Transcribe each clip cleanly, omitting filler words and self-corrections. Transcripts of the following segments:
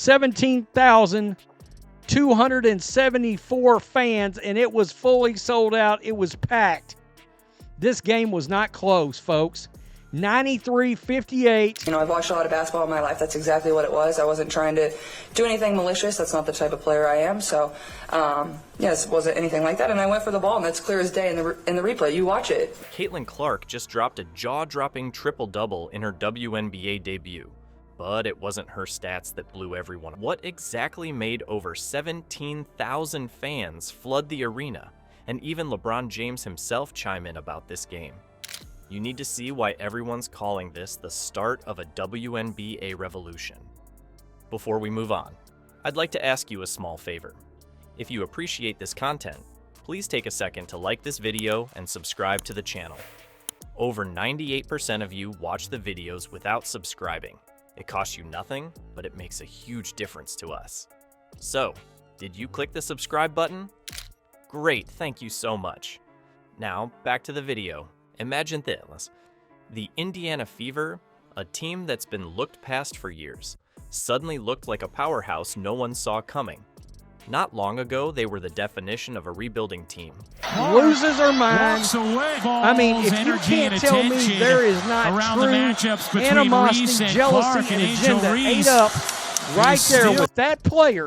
17,274 fans, and it was fully sold out. It was packed. This game was not close, folks. 93-58. You know, I've watched a lot of basketball in my life. That's exactly what it was. I wasn't trying to do anything malicious. That's not the type of player I am. So, yes, it wasn't anything like that. And I went for the ball, and that's clear as day in the replay. You watch it. Caitlin Clark just dropped a jaw-dropping triple-double in her WNBA debut. But it wasn't her stats that blew everyone. What exactly made over 17,000 fans flood the arena, and even LeBron James himself chime in about this game? You need to see why everyone's calling this the start of a WNBA revolution. Before we move on, I'd like to ask you a small favor. If you appreciate this content, please take a second to like this video and subscribe to the channel. Over 98% of you watch the videos without subscribing. It costs you nothing, but it makes a huge difference to us. So, did you click the subscribe button? Great, thank you so much. Now, back to the video. Imagine this. The Indiana Fever, a team that's been looked past for years, suddenly looked like a powerhouse no one saw coming. Not long ago, they were the definition of a rebuilding team. Loses her mind. I mean, if you can't tell me there is not true animosity, jealousy, and agenda ate up right there with that player.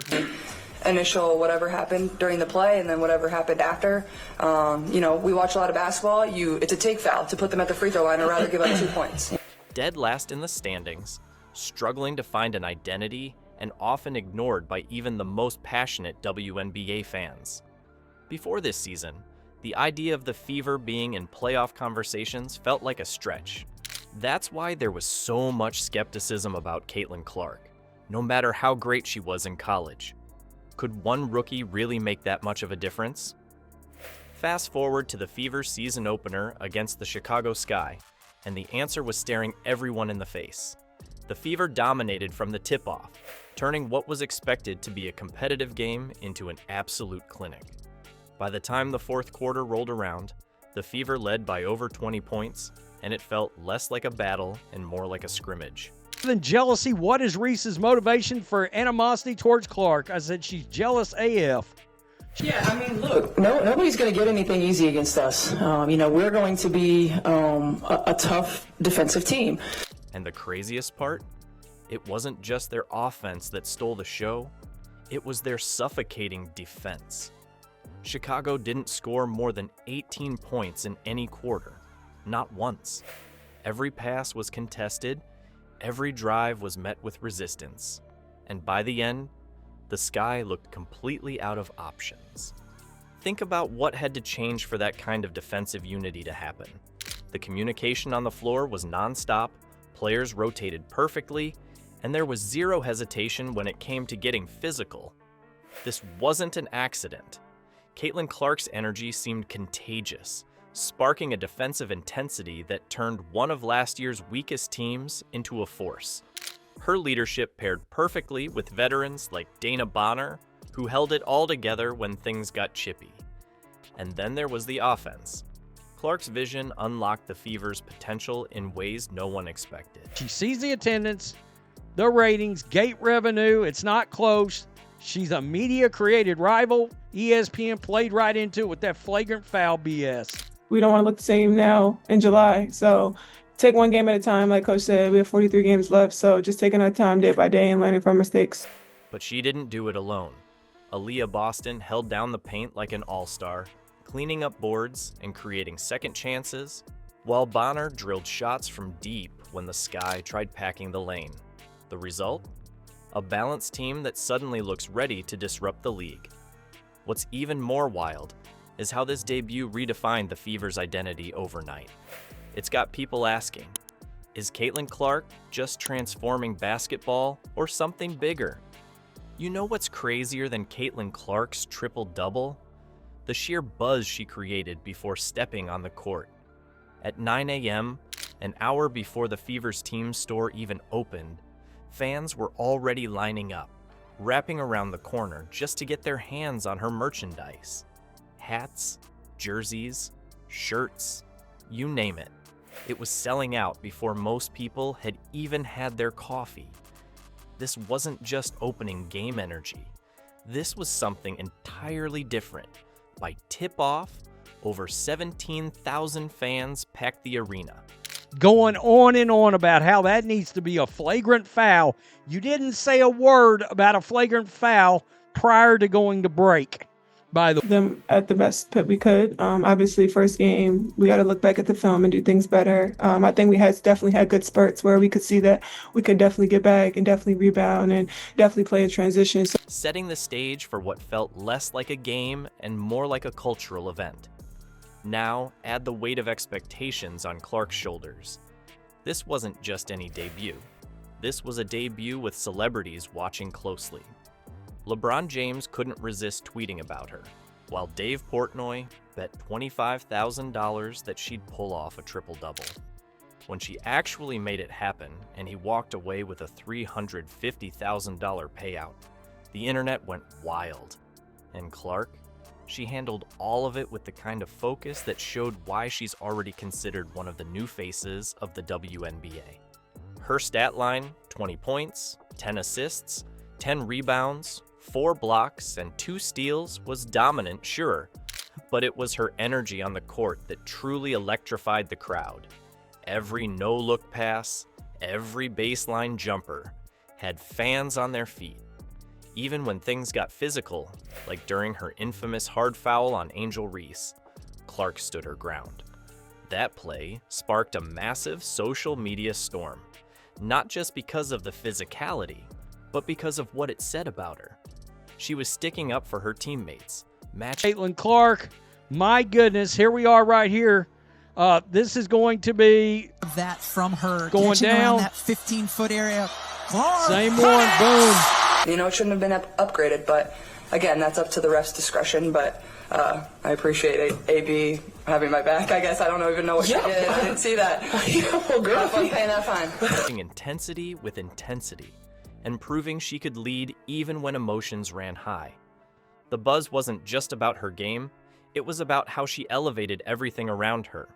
Initial whatever happened during the play and then whatever happened after. You know, we watch a lot of basketball. It's a take foul to put them at the free throw line. I'd rather give up 2 points. Dead last in the standings, struggling to find an identity, and often ignored by even the most passionate WNBA fans. Before this season, the idea of the Fever being in playoff conversations felt like a stretch. That's why there was so much skepticism about Caitlin Clark, no matter how great she was in college. Could one rookie really make that much of a difference? Fast forward to the Fever season opener against the Chicago Sky, and the answer was staring everyone in the face. The Fever dominated from the tip-off, turning what was expected to be a competitive game into an absolute clinic. By the time the fourth quarter rolled around, the Fever led by over 20 points, and it felt less like a battle and more like a scrimmage. Than jealousy, what is Reese's motivation for animosity towards Clark? I said she's jealous AF. Yeah, I mean, look, nobody's going to get anything easy against us. You know, we're going to be a tough defensive team. And the craziest part? It wasn't just their offense that stole the show, it was their suffocating defense. Chicago didn't score more than 18 points in any quarter, not once. Every pass was contested, every drive was met with resistance, and by the end, the Sky looked completely out of options. Think about what had to change for that kind of defensive unity to happen. The communication on the floor was nonstop, players rotated perfectly, and there was zero hesitation when it came to getting physical. This wasn't an accident. Caitlin Clark's energy seemed contagious, sparking a defensive intensity that turned one of last year's weakest teams into a force. Her leadership paired perfectly with veterans like Dana Bonner, who held it all together when things got chippy. And then there was the offense. Clark's vision unlocked the Fever's potential in ways no one expected. She sees the attendance, the ratings, gate revenue. It's not close. She's a media-created rival. ESPN played right into it with that flagrant foul BS. We don't want to look the same now in July. So take one game at a time. Like Coach said, we have 43 games left. So just taking our time day by day and learning from mistakes. But she didn't do it alone. Aaliyah Boston held down the paint like an all-star, cleaning up boards and creating second chances, while Bonner drilled shots from deep when the Sky tried packing the lane. The result? A balanced team that suddenly looks ready to disrupt the league. What's even more wild is how this debut redefined the Fever's identity overnight. It's got people asking, is Caitlin Clark just transforming basketball or something bigger? You know what's crazier than Caitlin Clark's triple-double? The sheer buzz she created before stepping on the court. At 9 a.m., an hour before the Fever's team store even opened, fans were already lining up, wrapping around the corner just to get their hands on her merchandise. Hats, jerseys, shirts, you name it. It was selling out before most people had even had their coffee. This wasn't just opening game energy. This was something entirely different. By tip-off, over 17,000 fans packed the arena. Going on and on about how that needs to be a flagrant foul. You didn't say a word about a flagrant foul prior to going to break. By the them at the best that we could. Obviously, first game, we got to look back at the film and do things better. I think we definitely had good spurts where we could see that we could definitely get back and definitely rebound and definitely play in transition. So setting the stage for what felt less like a game and more like a cultural event. Now, add the weight of expectations on Clark's shoulders. This wasn't just any debut. This was a debut with celebrities watching closely. LeBron James couldn't resist tweeting about her, while Dave Portnoy bet $25,000 that she'd pull off a triple-double. When she actually made it happen and he walked away with a $350,000 payout, the internet went wild. And Clark? She handled all of it with the kind of focus that showed why she's already considered one of the new faces of the WNBA. Her stat line, 20 points, 10 assists, 10 rebounds, 4 blocks, and 2 steals was dominant, sure, but it was her energy on the court that truly electrified the crowd. Every no-look pass, every baseline jumper had fans on their feet. Even when things got physical, like during her infamous hard foul on Angel Reese, Clark stood her ground. That play sparked a massive social media storm, not just because of the physicality, but because of what it said about her. She was sticking up for her teammates. Caitlin Clark, my goodness, here we are right here. This is going to be that from her going down that 15-foot area. Clark, same one, boom. You know, it shouldn't have been upgraded, but again, that's up to the ref's discretion. But I appreciate AB having my back. I guess I don't even know what she did. I didn't see that. Well, girl, have fun paying that fine. Intensity with intensity, and proving she could lead even when emotions ran high. The buzz wasn't just about her game, it was about how she elevated everything around her.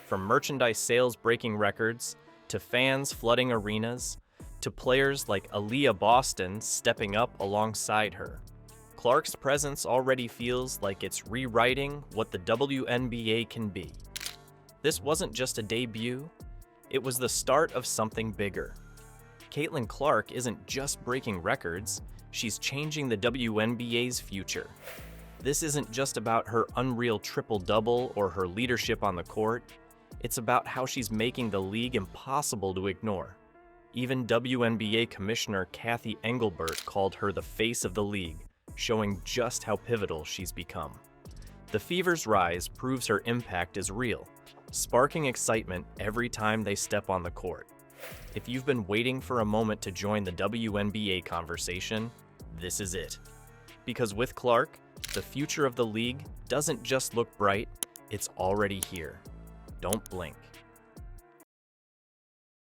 From merchandise sales breaking records, to fans flooding arenas, to players like Aaliyah Boston stepping up alongside her. Clark's presence already feels like it's rewriting what the WNBA can be. This wasn't just a debut, it was the start of something bigger. Caitlin Clark isn't just breaking records, she's changing the WNBA's future. This isn't just about her unreal triple-double or her leadership on the court, it's about how she's making the league impossible to ignore. Even WNBA Commissioner Kathy Engelbert called her the face of the league, showing just how pivotal she's become. The Fever's rise proves her impact is real, sparking excitement every time they step on the court. If you've been waiting for a moment to join the WNBA conversation, this is it. Because with Clark, the future of the league doesn't just look bright, it's already here. Don't blink.